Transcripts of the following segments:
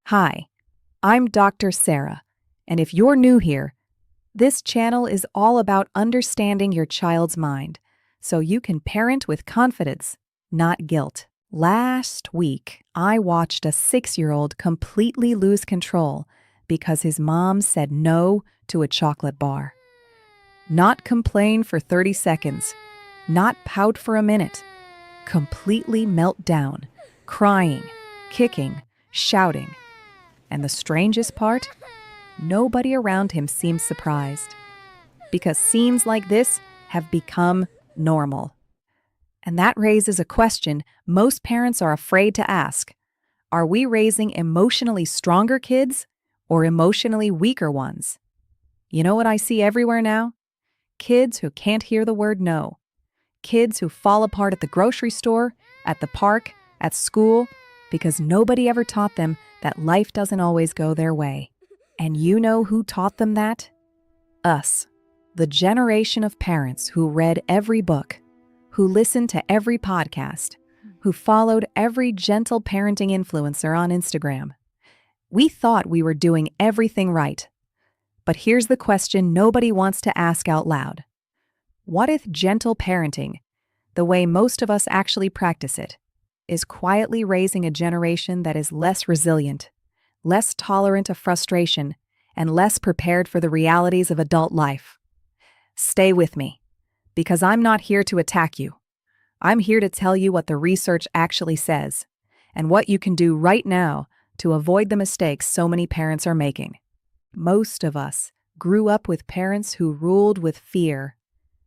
Hi, I'm Dr. Sarah, and if you're new here, this channel is all about understanding your child's mind so you can parent with confidence, not guilt. Last week, I watched a 6-year-old completely lose control because his mom said no to a chocolate bar. Not complain for 30 seconds, not pout for a minute, completely melt down, crying, kicking, shouting. And the strangest part? Nobody around him seems surprised, because scenes like this have become normal. And that raises a question most parents are afraid to ask. Are we raising emotionally stronger kids or emotionally weaker ones? You know what I see everywhere now? Kids who can't hear the word no. Kids who fall apart at the grocery store, at the park, at school, because nobody ever taught them that life doesn't always go their way. And you know who taught them that? Us, the generation of parents who read every book, who listened to every podcast, who followed every gentle parenting influencer on Instagram. We thought we were doing everything right. But here's the question nobody wants to ask out loud. What if gentle parenting, the way most of us actually practice it, is quietly raising a generation that is less resilient, less tolerant of frustration, and less prepared for the realities of adult life? Stay with me, because I'm not here to attack you. I'm here to tell you what the research actually says, and what you can do right now to avoid the mistakes so many parents are making. Most of us grew up with parents who ruled with fear.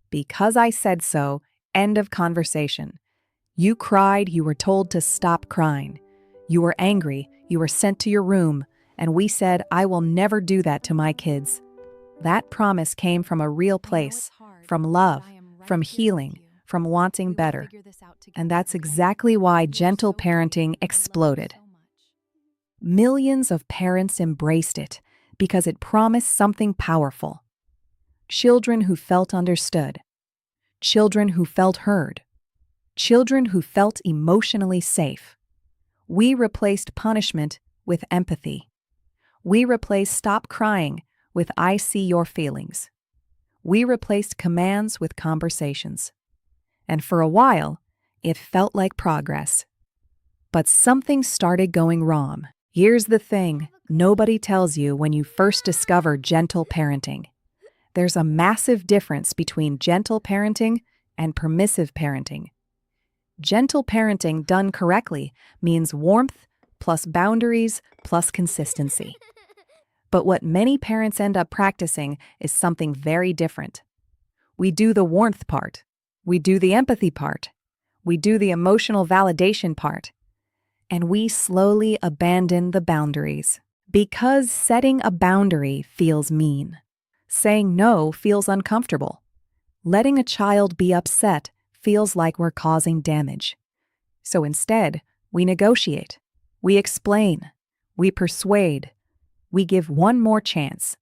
Because I said so, end of conversation. You cried, you were told to stop crying. You were angry, you were sent to your room, and we said, I will never do that to my kids. That promise came from a real place, from love, from healing, from wanting better. And that's exactly why gentle parenting exploded. Millions of parents embraced it because it promised something powerful. Children who felt understood. Children who felt heard. Children who felt emotionally safe. We replaced punishment with empathy. We replaced stop crying with I see your feelings. We replaced commands with conversations. And for a while, it felt like progress. But something started going wrong. Here's the thing nobody tells you when you first discover gentle parenting. There's a massive difference between gentle parenting and permissive parenting. Gentle parenting done correctly means warmth plus boundaries plus consistency. But what many parents end up practicing is something very different. We do the warmth part. We do the empathy part. We do the emotional validation part. And we slowly abandon the boundaries. Because setting a boundary feels mean. Saying no feels uncomfortable. Letting a child be upset feels like we're causing damage. So instead, we negotiate, we explain, we persuade, we give one more chance,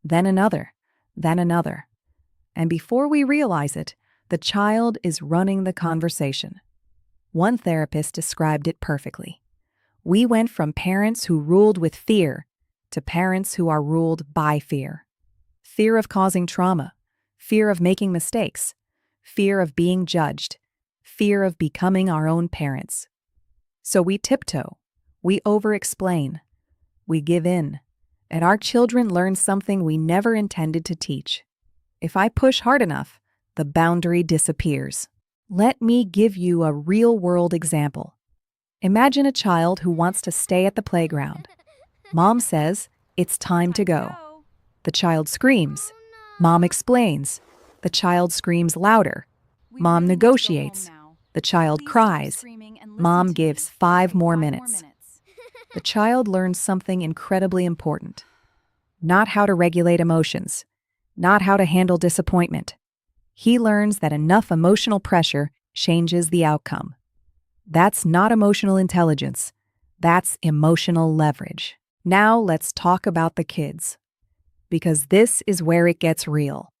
then another, then another. And before we realize it, the child is running the conversation. One therapist described it perfectly. We went from parents who ruled with fear to parents who are ruled by fear. Fear of causing trauma, fear of making mistakes, fear of being judged, fear of becoming our own parents. So we tiptoe, we over-explain, we give in, and our children learn something we never intended to teach. If I push hard enough, the boundary disappears. Let me give you a real-world example. Imagine a child who wants to stay at the playground. Mom says, it's time to go. The child screams. Mom explains. The child screams louder. Mom negotiates. The child cries. Mom gives 5 more minutes. The child learns something incredibly important. Not how to regulate emotions. Not how to handle disappointment. He learns that enough emotional pressure changes the outcome. That's not emotional intelligence. That's emotional leverage. Now let's talk about the kids. Because this is where it gets real.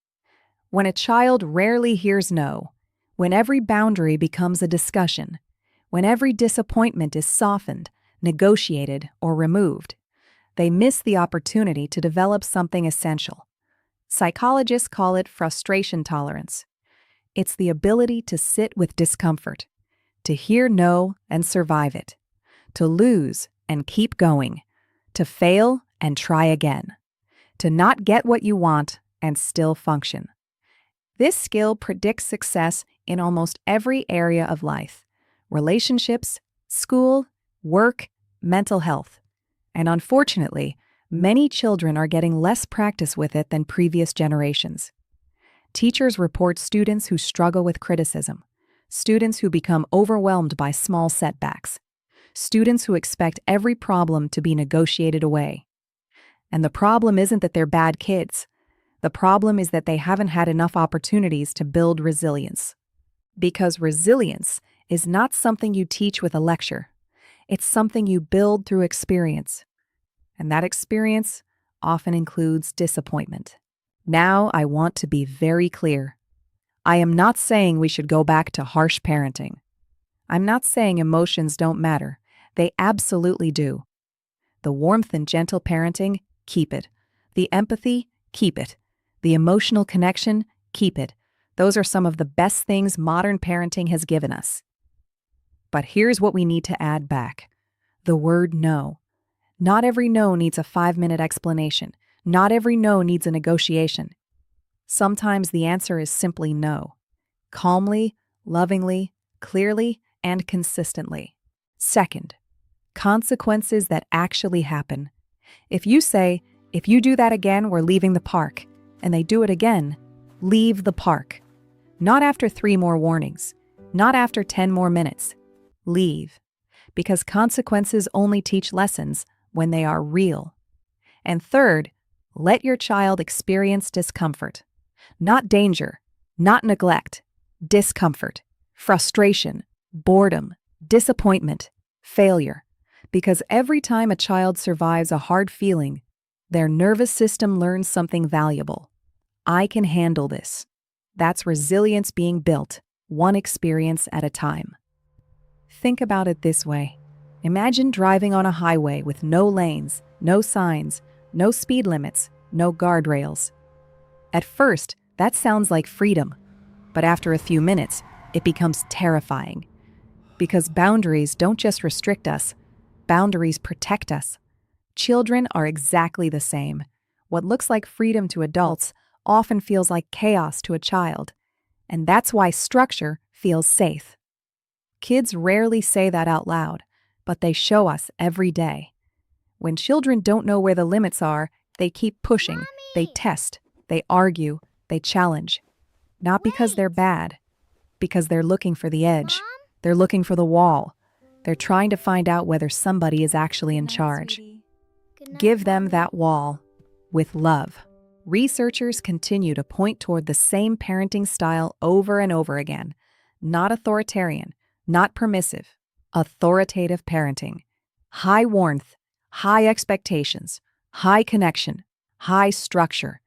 When a child rarely hears no, when every boundary becomes a discussion, when every disappointment is softened, negotiated, or removed, They miss the opportunity to develop something essential. Psychologists call it frustration tolerance. It's the ability to sit with discomfort, to hear no and survive it, to lose and keep going, to fail and try again, to not get what you want and still function. This skill predicts success in almost every area of life: relationships, school, work, mental health. And unfortunately, many children are getting less practice with it than previous generations. Teachers report students who struggle with criticism, students who become overwhelmed by small setbacks, students who expect every problem to be negotiated away. And the problem isn't that they're bad kids. The problem is that they haven't had enough opportunities to build resilience. Because resilience is not something you teach with a lecture. It's something you build through experience. And that experience often includes disappointment. Now, I want to be very clear. I am not saying we should go back to harsh parenting. I'm not saying emotions don't matter. They absolutely do. The warmth and gentle parenting, keep it. The empathy, keep it. The emotional connection, keep it. Those are some of the best things modern parenting has given us. But here's what we need to add back: the word no. Not every no needs a 5-minute explanation. Not every no needs a negotiation. Sometimes the answer is simply no. Calmly, lovingly, clearly, and consistently. Second, consequences that actually happen. If you say, "If you do that again, we're leaving the park," and they do it again, leave the park. Not after 3 more warnings. Not after 10 more minutes. Leave. Because consequences only teach lessons when they are real. And third, let your child experience discomfort. Not danger, not neglect. Discomfort, frustration, boredom, disappointment, failure. Because every time a child survives a hard feeling, their nervous system learns something valuable. I can handle this. That's resilience being built, one experience at a time. Think about it this way. Imagine driving on a highway with no lanes, no signs, no speed limits, no guardrails. At first, that sounds like freedom, but after a few minutes, it becomes terrifying. Because boundaries don't just restrict us, boundaries protect us. Children are exactly the same. What looks like freedom to adults often feels like chaos to a child, and that's why structure feels safe. Kids rarely say that out loud, but they show us every day. When children don't know where the limits are, they keep pushing, they test, they argue, they challenge. Not because they're bad, because they're looking for the edge. They're looking for the wall. They're trying to find out whether somebody is actually in charge. Give them that wall with love. Researchers continue to point toward the same parenting style over and over again. Not authoritarian, not permissive, authoritative parenting. High warmth, high expectations, high connection, high structure.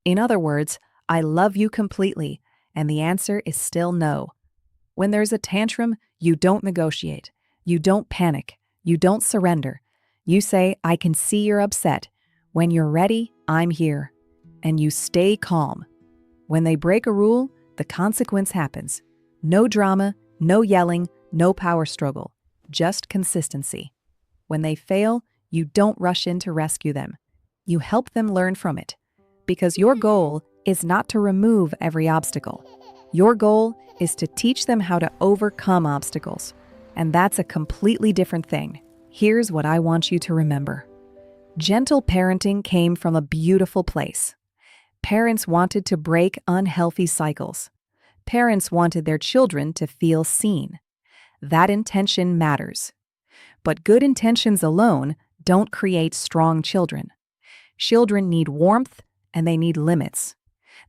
In other words, I love you completely, and the answer is still no. When there's a tantrum, you don't negotiate. You don't panic. You don't surrender. You say, "I can see you're upset. When you're ready, I'm here." And you stay calm. When they break a rule, the consequence happens. No drama, no yelling, no power struggle, just consistency. When they fail, you don't rush in to rescue them. You help them learn from it. Because your goal is not to remove every obstacle. Your goal is to teach them how to overcome obstacles. And that's a completely different thing. Here's what I want you to remember. Gentle parenting came from a beautiful place. Parents wanted to break unhealthy cycles. Parents wanted their children to feel seen. That intention matters. But good intentions alone don't create strong children. Children need warmth and they need limits.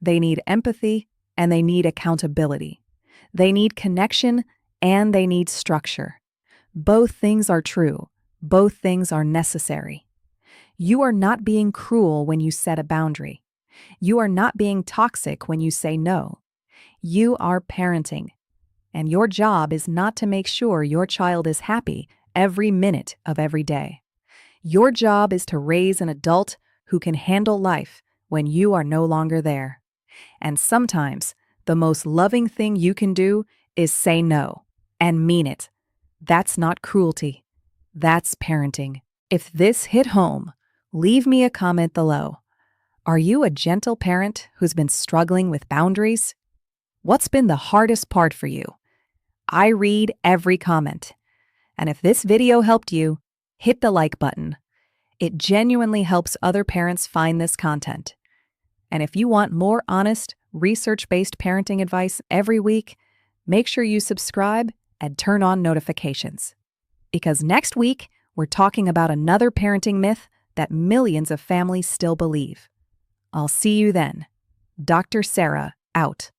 They need empathy and they need accountability. They need connection and they need structure. Both things are true. Both things are necessary. You are not being cruel when you set a boundary. You are not being toxic when you say no. You are parenting. And your job is not to make sure your child is happy every minute of every day. Your job is to raise an adult who can handle life when you are no longer there. And sometimes, the most loving thing you can do is say no and mean it. That's not cruelty. That's parenting. If this hit home, leave me a comment below. Are you a gentle parent who's been struggling with boundaries? What's been the hardest part for you? I read every comment. And if this video helped you, hit the like button. It genuinely helps other parents find this content. And if you want more honest, research-based parenting advice every week, make sure you subscribe and turn on notifications. Because next week, we're talking about another parenting myth that millions of families still believe. I'll see you then. Dr. Sarah, out.